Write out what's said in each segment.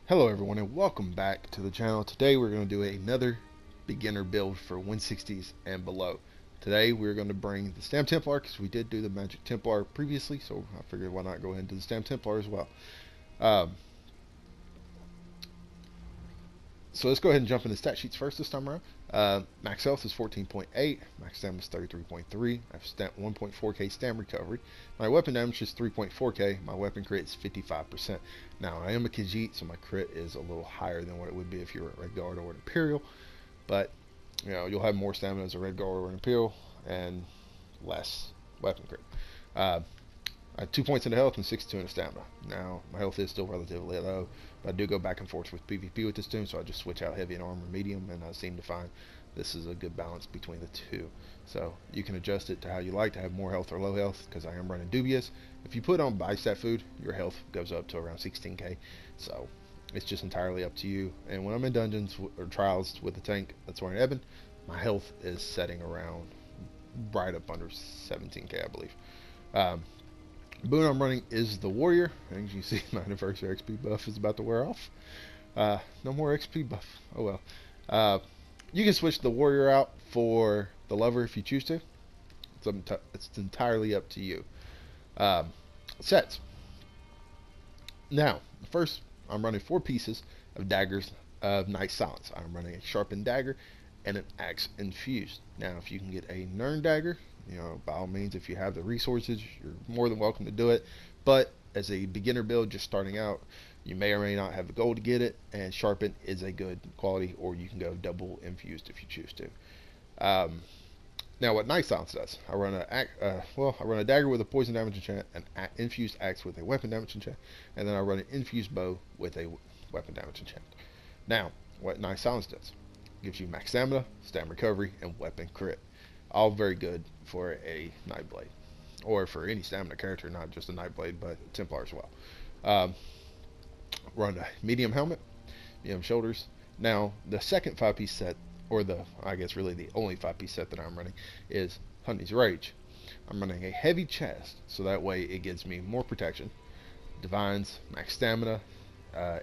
Hello everyone and welcome back to the channel. Today we're going to do another beginner build for 160s and below. Today we're going to bring the Stamp Templar because we did do the Magic Templar previously, so I figured why not go ahead and do the Stamp Templar as well. Um, so let's go ahead and jump into stat sheets first this time around. Max health is 14.8, max stamina is 33.3, I have 1.4k stam recovery, my weapon damage is 3.4k, my weapon crit is 55%. Now I am a Khajiit, so my crit is a little higher than what it would be if you were a Red Guard or an Imperial, but you know, you'll have more stamina as a Red Guard or an Imperial, and less weapon crit. I have 2 points in health and 62 in stamina. Now, my health is still relatively low, but I do go back and forth with PvP with this tune, so I just switch out heavy and armor medium, and I seem to find this is a good balance between the two. So, you can adjust it to how you like to have more health or low health, because I am running dubious. If you put on bicep food, your health goes up to around 16k, so it's just entirely up to you. And when I'm in dungeons or trials with the tank that's wearing Eben, my health is setting around right up under 17k, I believe. Boon I'm running is the Warrior. As you see, my anniversary XP buff is about to wear off. No more XP buff. Oh well. You can switch the Warrior out for the Lover if you choose to. It's entirely up to you. Um, Sets. Now, first, I'm running 4 pieces of daggers of Night Silence. I'm running a sharpened dagger and an axe infused. Now, if you can get a Nern dagger, you know, by all means, if you have the resources, you're more than welcome to do it. But as a beginner build, just starting out, you may or may not have the gold to get it, and sharpen is a good quality, or you can go double infused if you choose to. Um, Now, what Night Silence does, I run a dagger with a poison damage enchant, an infused axe with a weapon damage enchant, and then I run an infused bow with a weapon damage enchant. Now, what Night Silence does, gives you max stamina, stam recovery, and weapon crit. All very good for a Nightblade, or for any stamina character, not just a Nightblade, but Templar as well. Um, Run a medium helmet, medium shoulders. Now, the second 5-piece set, or I guess really the only 5-piece set that I'm running, is Honey's Rage. I'm running a heavy chest, so that way it gives me more protection, divines, max stamina,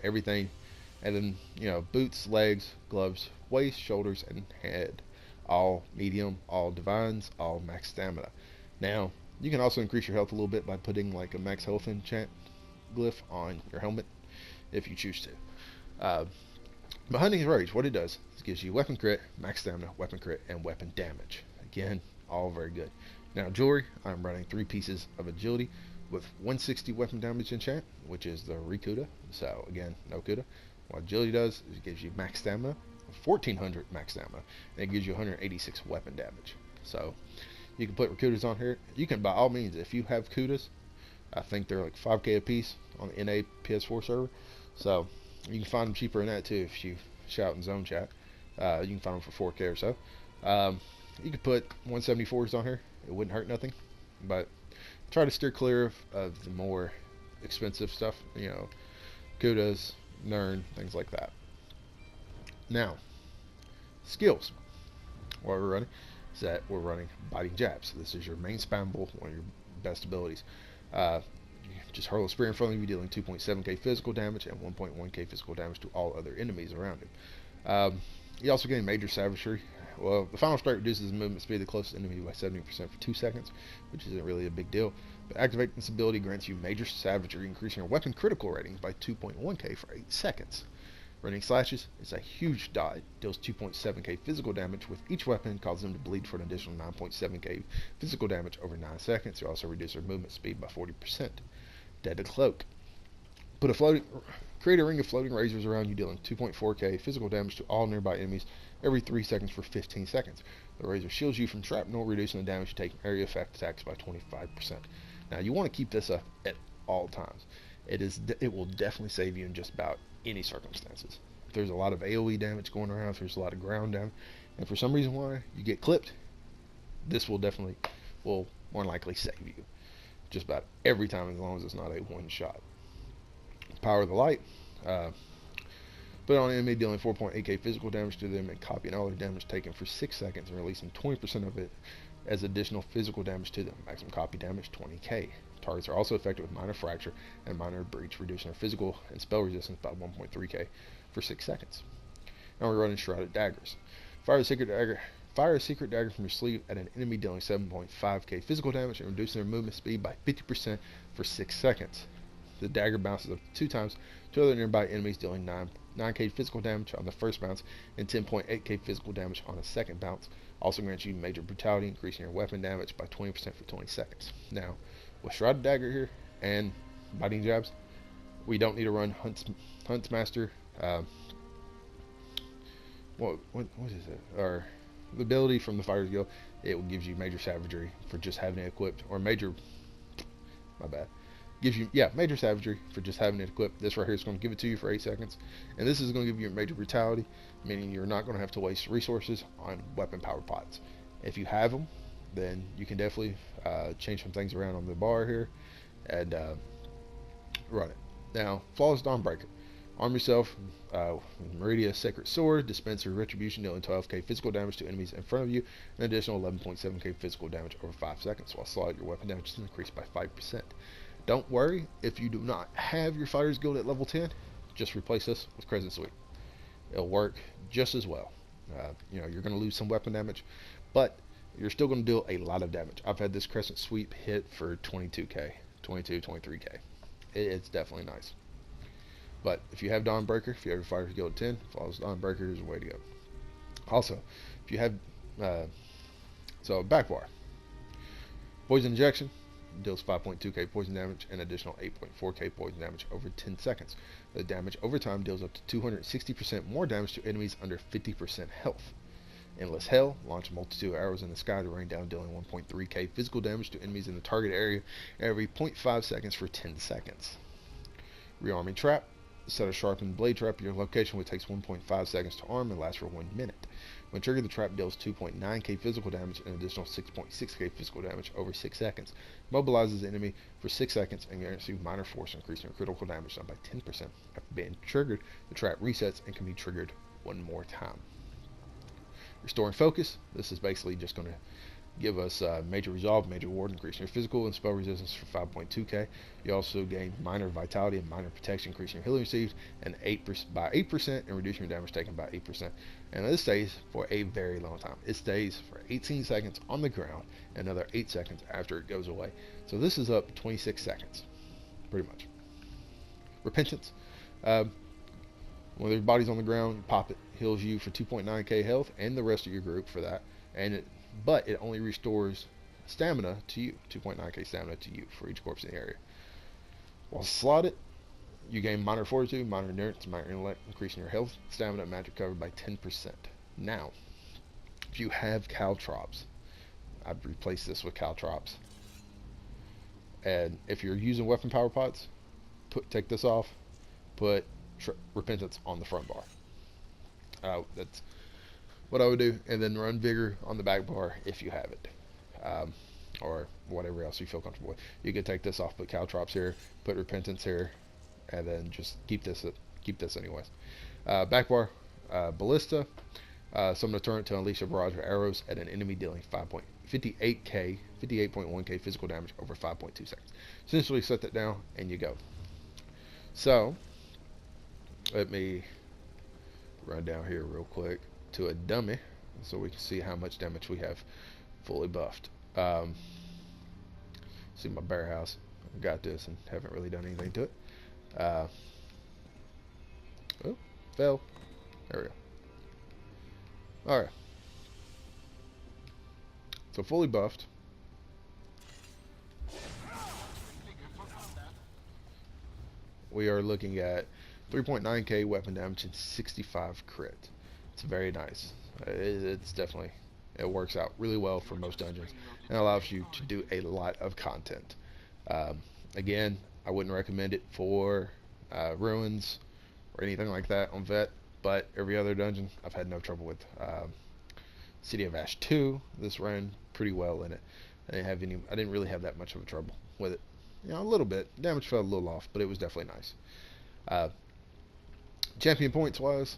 everything, and then, you know, boots, legs, gloves, waist, shoulders, and head. All medium, all divines, all max stamina. Now, you can also increase your health a little bit by putting like a max health enchant glyph on your helmet if you choose to. But Hunting's Rage, what it does is it gives you weapon crit, max stamina, weapon crit, and weapon damage. Again, all very good. Now, jewelry, I'm running 3 pieces of agility with 160 weapon damage enchant, which is the Rikuda. So, again, no Kuda. What agility does is it gives you max stamina, 1400 max stamina, and it gives you 186 weapon damage. So, you can put Rikudas on here. You can, by all means, if you have Kudas, I think they're like 5k a piece on the NA PS4 server. So, you can find them cheaper than that too if you shout in zone chat. You can find them for 4k or so. You could put 174s on here. It wouldn't hurt nothing. But try to steer clear of the more expensive stuff. You know, Kudas, Nern, things like that. Now, skills. What we're running is that we're running Biting Jabs. So this is your main spammable, one of your best abilities. Just hurl a spear in front of you, dealing 2.7k physical damage and 1.1k physical damage to all other enemies around him. You also gain major savagery. Well, the final strike reduces the movement speed of the closest enemy by 70% for 2 seconds, which isn't really a big deal. But activating this ability grants you major savagery, increasing your weapon critical ratings by 2.1k for 8 seconds. Running Slashes is a huge dot. Deals 2.7k physical damage with each weapon, causes them to bleed for an additional 9.7k physical damage over 9 seconds. You also reduce their movement speed by 40%. Dead to Cloak. Create a ring of floating razors around you, dealing 2.4k physical damage to all nearby enemies every 3 seconds for 15 seconds. The razor shields you from shrapnel, reducing the damage you take from area effect attacks by 25%. Now, you want to keep this up at all times. It will definitely save you in just about any circumstances. If there's a lot of AoE damage going around, if there's a lot of ground damage, and for some reason why you get clipped, this will more than likely save you just about every time, as long as it's not a one shot. Power of the Light. Put on an enemy, dealing 4.8k physical damage to them and copying all their damage taken for 6 seconds and releasing 20% of it as additional physical damage to them. Maximum copy damage 20k. Targets are also affected with minor fracture and minor breach, reducing their physical and spell resistance by 1.3k for 6 seconds. Now we're running Shrouded Daggers. Fire a secret dagger. Fire a secret dagger from your sleeve at an enemy dealing 7.5k physical damage and reducing their movement speed by 50% for 6 seconds. The dagger bounces up to 2 times to other nearby enemies, dealing 9k physical damage on the first bounce and 10.8k physical damage on the second bounce. Also grants you major brutality, increasing your weapon damage by 20% for 20 seconds. Now, with Shrouded Dagger here and Biting Jabs, we don't need to run Huntsmaster. What is it? Or the ability from the Fighters Guild, it gives you major savagery for just having it equipped, or major, my bad, gives you, yeah, major savagery for just having it equipped. This right here is going to give it to you for 8 seconds, and this is going to give you major brutality, meaning you're not going to have to waste resources on weapon power pots. If you have them, then you can definitely change some things around on the bar here and run it. Now, Flawless Dawnbreaker. Arm yourself with Meridia Sacred Sword, Dispenser Retribution, dealing 12k physical damage to enemies in front of you, an additional 11.7k physical damage over 5 seconds, while slide your weapon damage is increased by 5%. Don't worry if you do not have your Fighters Guild at level 10, just replace this with Crescent Sweep. It'll work just as well. You know, you're going to lose some weapon damage, but you're still going to deal a lot of damage. I've had this Crescent Sweep hit for 22k, 23k. It's definitely nice. But if you have Dawnbreaker, if you have your Fighters Guild at 10, Flawless Dawnbreaker is the way to go. Also, if you have, so back bar. Poison Injection deals 5.2k poison damage and additional 8.4k poison damage over 10 seconds. The damage over time deals up to 260% more damage to enemies under 50% health. Endless Hell, launch a multitude of arrows in the sky to rain down, dealing 1.3k physical damage to enemies in the target area every 0.5 seconds for 10 seconds. Rearming Trap. Set a sharpened blade trap at your location, which takes 1.5 seconds to arm and lasts for 1 minute. When triggered, the trap deals 2.9k physical damage and an additional 6.6k physical damage over 6 seconds. Mobilizes the enemy for 6 seconds and guarantees you minor force, increasing your critical damage down by 10%. After being triggered, the trap resets and can be triggered 1 more time. Restoring Focus. This is basically just going to give us major resolve, major ward, increasing your physical and spell resistance for 5.2k. You also gain minor vitality and minor protection, increasing your healing received and 8% by 8% and reducing your damage taken by 8%. And this stays for a very long time. It stays for 18 seconds on the ground and another 8 seconds after it goes away. So this is up 26 seconds, pretty much. Repentance. When their body's on the ground, you pop it, heals you for 2.9k health and the rest of your group for that. But it only restores stamina to you, 2.9k stamina to you for each corpse in the area. While slotted, you gain minor fortitude, minor endurance, minor intellect, increasing your health, stamina, and magic cover by 10%. Now, if you have Caltrops, I'd replace this with Caltrops. And if you're using weapon power pots, take this off, put Repentance on the front bar. That's what I would do, and then run Vigor on the back bar if you have it, or whatever else you feel comfortable with. You could take this off, put Caltrops here, put Repentance here, and then just keep this anyways. Back bar, Ballista. Summon a turret to unleash a barrage of arrows at an enemy, dealing 58.1k physical damage over 5.2 seconds. Essentially, set that down and you go. So let me run down here real quick to a dummy so we can see how much damage we have fully buffed. See my bear house. I got this and haven't really done anything to it. Oh, fell. There we go. Alright. So fully buffed. We are looking at 3.9k weapon damage and 65 crit. It's very nice. It's definitely, it works out really well for most dungeons and allows you to do a lot of content. Again, I wouldn't recommend it for ruins or anything like that on vet, but every other dungeon I've had no trouble with. City of Ash 2, this ran pretty well in it. I didn't really have that much of a trouble with it. You know, a little bit. Damage fell a little off, but it was definitely nice. Champion points wise,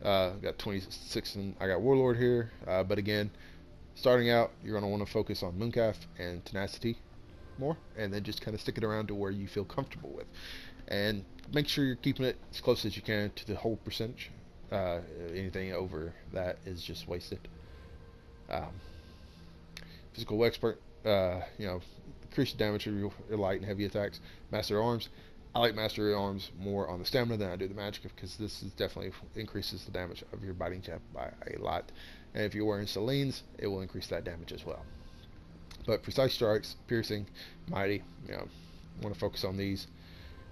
got 26, and I got Warlord here. But again, starting out, you're going to want to focus on Mooncalf and Tenacity. more, and then just kind of stick it around to where you feel comfortable with. And make sure you're keeping it as close as you can to the whole percentage. Anything over that is just wasted. Um, Physical expert, increase the damage of your light and heavy attacks. Master arms, I like master arms more on the stamina than I do the magic, because this is definitely increases the damage of your biting jab by a lot. And if you're wearing Celine's, it will increase that damage as well. But precise strikes, piercing, mighty, want to focus on these,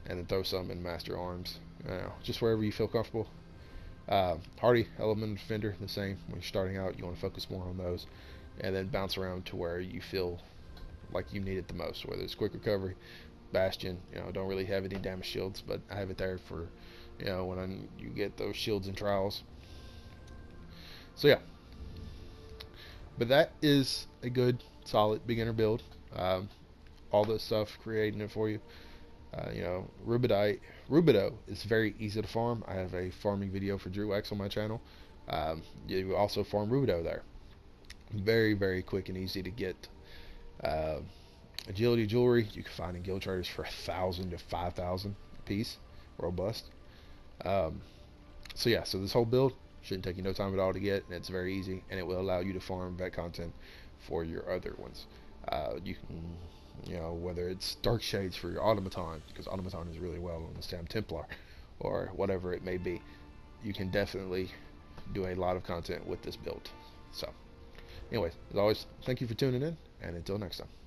and then throw some in master arms. Just wherever you feel comfortable. Hardy, elemental defender, the same. When you're starting out, you want to focus more on those, and then bounce around to where you feel like you need it the most. Whether it's quick recovery, bastion. Don't really have any damage shields, but I have it there for, when you get those shields and trials. So yeah, but that is a good, solid beginner build. All this stuff, creating it for you. Rubido is very easy to farm. I have a farming video for Drew X on my channel. You also farm Rubido there. Very, very quick and easy to get. Agility jewelry you can find in guild traders for 1,000 to 5,000 a piece. Robust. So this whole build shouldn't take you no time at all to get, and it's very easy, and it will allow you to farm vet content for your other ones. You can, whether it's dark shades for your automaton, because automaton is really well on this damn Templar, or whatever it may be, you can definitely do a lot of content with this build. So anyways, as always, thank you for tuning in, and until next time.